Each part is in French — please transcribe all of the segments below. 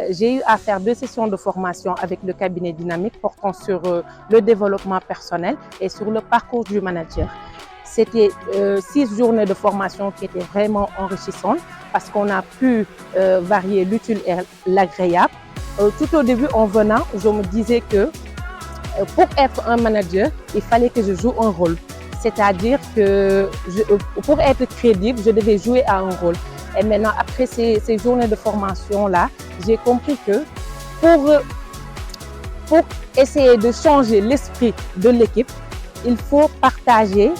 J'ai eu à faire 2 sessions de formation avec le cabinet Dynamique portant sur le développement personnel et sur le parcours du manager. C'était 6 journées de formation qui étaient vraiment enrichissantes parce qu'on a pu varier l'utile et l'agréable. Tout au début, en venant, je me disais que pour être un manager, il fallait que je joue un rôle. C'est-à-dire que pour être crédible, je devais jouer à un rôle. Et maintenant, après ces journées de formation-là, j'ai compris que pour essayer de changer l'esprit de l'équipe, il faut partager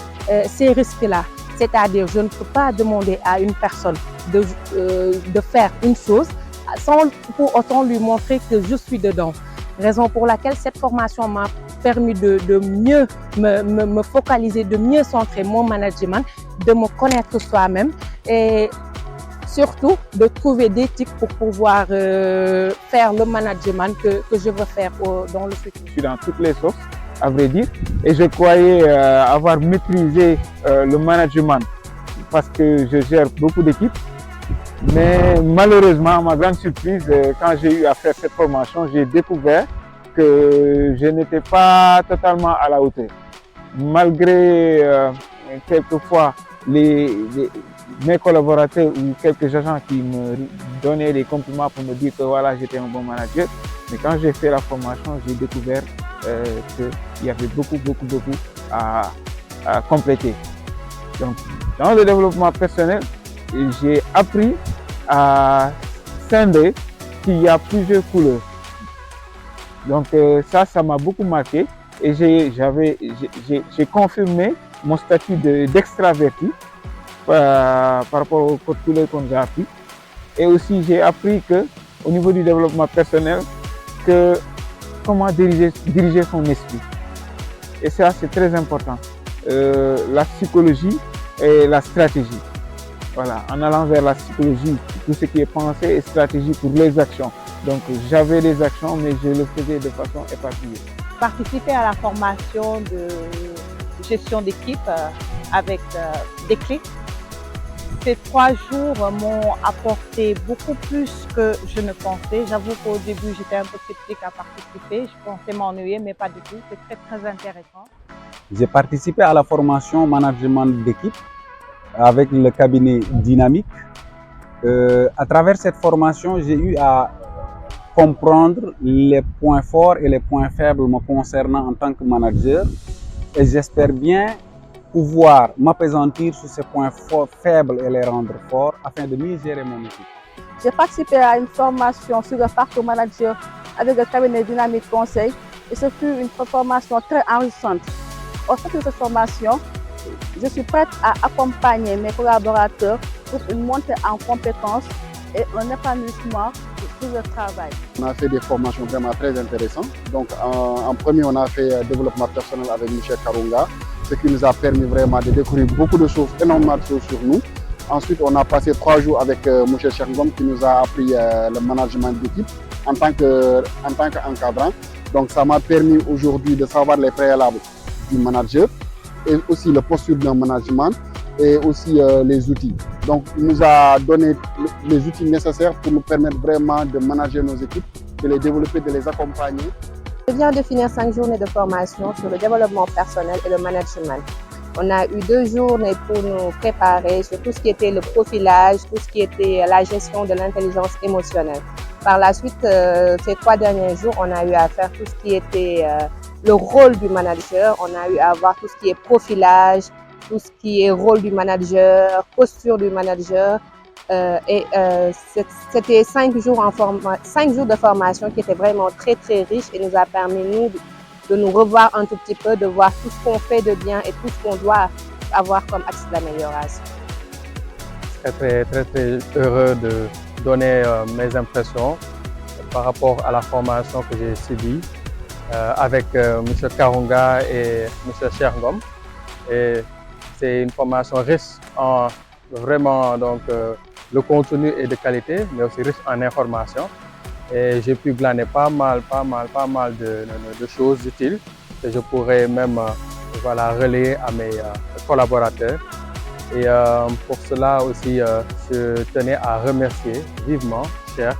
ces risques-là. C'est-à-dire, je ne peux pas demander à une personne de faire une chose sans pour autant lui montrer que je suis dedans. Raison pour laquelle cette formation m'a permis de mieux me focaliser, de mieux centrer mon management, de me connaître soi-même et surtout de trouver des tips pour pouvoir faire le management que je veux faire dans le futur. Je suis dans toutes les sauces, à vrai dire, et je croyais avoir maîtrisé le management parce que je gère beaucoup d'équipes. Mais malheureusement, à ma grande surprise, quand j'ai eu à faire cette formation, j'ai découvert que je n'étais pas totalement à la hauteur. Malgré quelquefois mes collaborateurs ou quelques agents qui me donnaient des compliments pour me dire que voilà, j'étais un bon manager, mais quand j'ai fait la formation, j'ai découvert qu'il y avait beaucoup à compléter. Donc, dans le développement personnel, j'ai appris à scinder qu'il y a plusieurs couleurs. Donc ça m'a beaucoup marqué et j'ai confirmé mon statut d'extraverti par rapport aux codes couleurs qu'on a appris. Et aussi j'ai appris que au niveau du développement personnel, comment diriger son esprit. Et ça c'est très important. La psychologie et la stratégie. Voilà, en allant vers la psychologie, tout ce qui est pensée et stratégie pour les actions. Donc j'avais des actions, mais je le faisais de façon éparpillée. Participer à la formation de gestion d'équipe avec des clics. Ces 3 jours m'ont apporté beaucoup plus que je ne pensais. J'avoue qu'au début, j'étais un peu sceptique à participer. Je pensais m'ennuyer, mais pas du tout. C'est très intéressant. J'ai participé à la formation management d'équipe avec le cabinet Dynamique. À travers cette formation, j'ai eu à comprendre les points forts et les points faibles me concernant en tant que manager. Et j'espère bien pouvoir m'appesantir sur ces points faibles et les rendre forts afin de mieux gérer mon équipe. J'ai participé à une formation sur le parcours manager avec le cabinet Dynamique Conseil et ce fut une formation très enrichissante. Au sein de cette formation, je suis prête à accompagner mes collaborateurs pour une montée en compétences et un épanouissement sur le travail. On a fait des formations vraiment très intéressantes. Donc en premier, on a fait développement personnel avec M. Karunga, ce qui nous a permis vraiment de découvrir beaucoup de choses, énormément de choses sur nous. Ensuite, on a passé 3 jours avec M. Cherngom qui nous a appris le management d'équipe en tant qu'encadrant. Donc ça m'a permis aujourd'hui de savoir les préalables du manager et aussi le posture d'un management et aussi les outils. Donc il nous a donné les outils nécessaires pour nous permettre vraiment de manager nos équipes, de les développer, de les accompagner. Je viens de finir 5 journées de formation sur le développement personnel et le management. On a eu 2 journées pour nous préparer sur tout ce qui était le profilage, tout ce qui était la gestion de l'intelligence émotionnelle. Par la suite, ces 3 derniers jours, on a eu à faire tout ce qui était le rôle du manager. On a eu à voir tout ce qui est profilage, tout ce qui est rôle du manager, posture du manager. C'était 5 jours de formation qui étaient vraiment très riches et nous a permis de nous revoir un tout petit peu, de voir tout ce qu'on fait de bien et tout ce qu'on doit avoir comme axe d'amélioration. Je suis très heureux de donner mes impressions par rapport à la formation que j'ai subie avec M. Karunga et M. Cherngom. Et c'est une formation riche en vraiment le contenu est de qualité, mais aussi riche en informations. Et j'ai pu glaner pas mal de choses utiles que je pourrais même relayer à mes collaborateurs. Et pour cela aussi, je tenais à remercier vivement Cher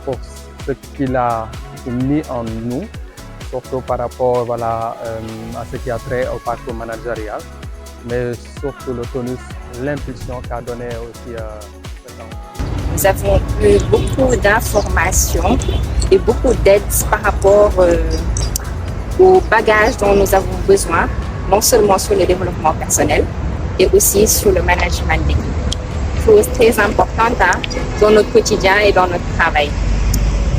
pour ce qu'il a mis en nous, surtout par rapport voilà, à ce qui a trait au parcours managérial, mais surtout le tonus, l'impulsion qu'a donné aussi cet homme. Nous avons eu beaucoup d'informations et beaucoup d'aides par rapport au bagage dont nous avons besoin, non seulement sur le développement personnel, et aussi sur le management d'équipe. Chose très importante dans notre quotidien et dans notre travail.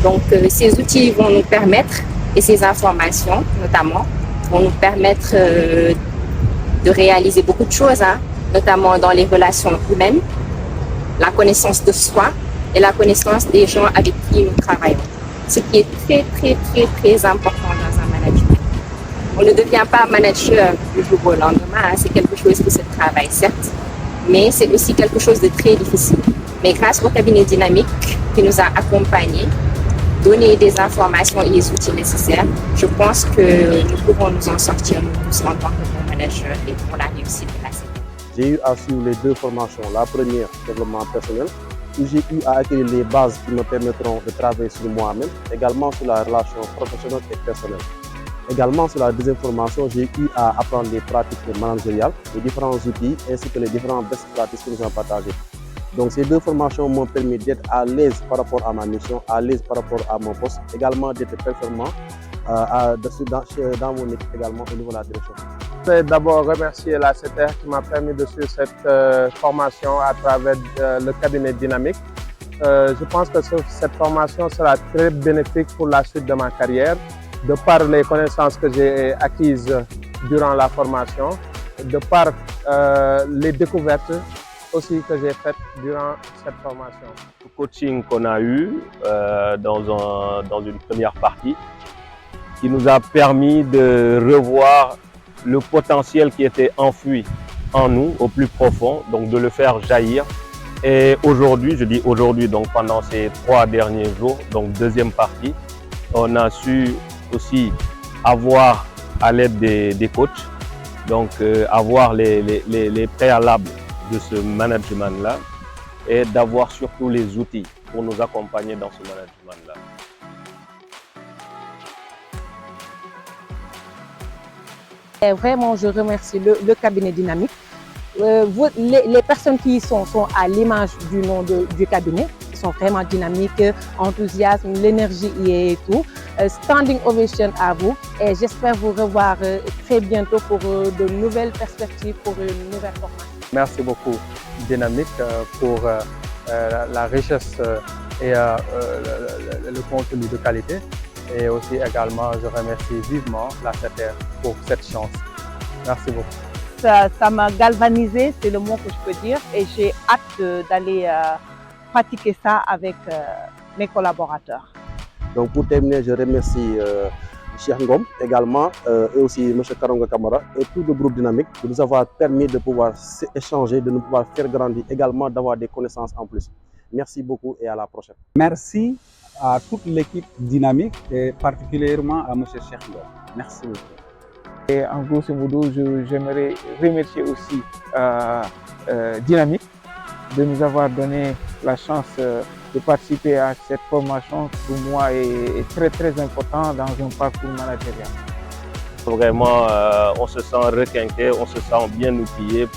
Donc ces outils vont nous permettre, et ces informations notamment, vont nous permettre de réaliser beaucoup de choses, notamment dans les relations humaines, la connaissance de soi et la connaissance des gens avec qui nous travaillons. Ce qui est très important dans un management. On ne devient pas manager du jour au lendemain, c'est quelque chose qui se travaille certes, mais c'est aussi quelque chose de très difficile. Mais grâce au cabinet dynamique qui nous a accompagnés, donné des informations et les outils nécessaires, je pense que nous pouvons nous en sortir nous tous en tant que bons managers et pour la réussite de la CP. J'ai eu à suivre les deux formations. La première, développement personnel, où j'ai eu à acquérir les bases qui me permettront de travailler sur moi-même, également sur la relation professionnelle et personnelle. Également sur la deuxième formation, j'ai eu à apprendre les pratiques managériales, les différents outils ainsi que les différentes best practices que nous avons partagées. Donc ces deux formations m'ont permis d'être à l'aise par rapport à ma mission, à l'aise par rapport à mon poste, également d'être performant dans mon équipe également au niveau de la direction. Je vais d'abord remercier la CETER qui m'a permis de suivre cette formation à travers le cabinet dynamique. Je pense que cette formation sera très bénéfique pour la suite de ma carrière, de par les connaissances que j'ai acquises durant la formation, de par les découvertes aussi que j'ai faites durant cette formation. Le coaching qu'on a eu dans une première partie qui nous a permis de revoir le potentiel qui était enfoui en nous au plus profond, donc de le faire jaillir. Et aujourd'hui, je dis aujourd'hui, donc pendant ces 3 derniers jours, donc deuxième partie, on a su aussi avoir à l'aide des coachs, donc avoir les préalables de ce management-là et d'avoir surtout les outils pour nous accompagner dans ce management-là. Et vraiment, je remercie le cabinet dynamique. Les personnes qui y sont à l'image du nom du cabinet. Ils sont vraiment dynamiques, enthousiastes, l'énergie y est et tout. Standing ovation à vous et j'espère vous revoir très bientôt pour de nouvelles perspectives, pour une nouvelle formation. Merci beaucoup Dynamique pour la richesse et le contenu de qualité. Et aussi également, je remercie vivement la CETER pour cette chance. Merci beaucoup. Ça m'a galvanisé, c'est le mot que je peux dire, et j'ai hâte d'aller pratiquer ça avec mes collaborateurs. Donc pour terminer, je remercie Cheikh Ngom également et aussi M. Karonga Kamara et tout le groupe Dynamique de nous avoir permis de pouvoir échanger, de nous pouvoir faire grandir, également d'avoir des connaissances en plus. Merci beaucoup et à la prochaine. Merci à toute l'équipe Dynamique et particulièrement à M. Cheikh Ngom. Merci beaucoup. Et en grosso modo, j'aimerais remercier aussi Dynamique de nous avoir donné la chance de participer à cette formation qui pour moi est très important dans un parcours managérial. Vraiment, on se sent requinqué, on se sent bien outillé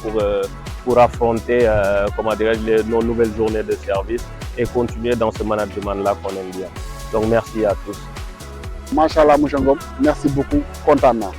pour affronter nos nouvelles journées de service et continuer dans ce management-là qu'on aime bien. Donc merci à tous. Machallah Mouchangom, merci beaucoup, content.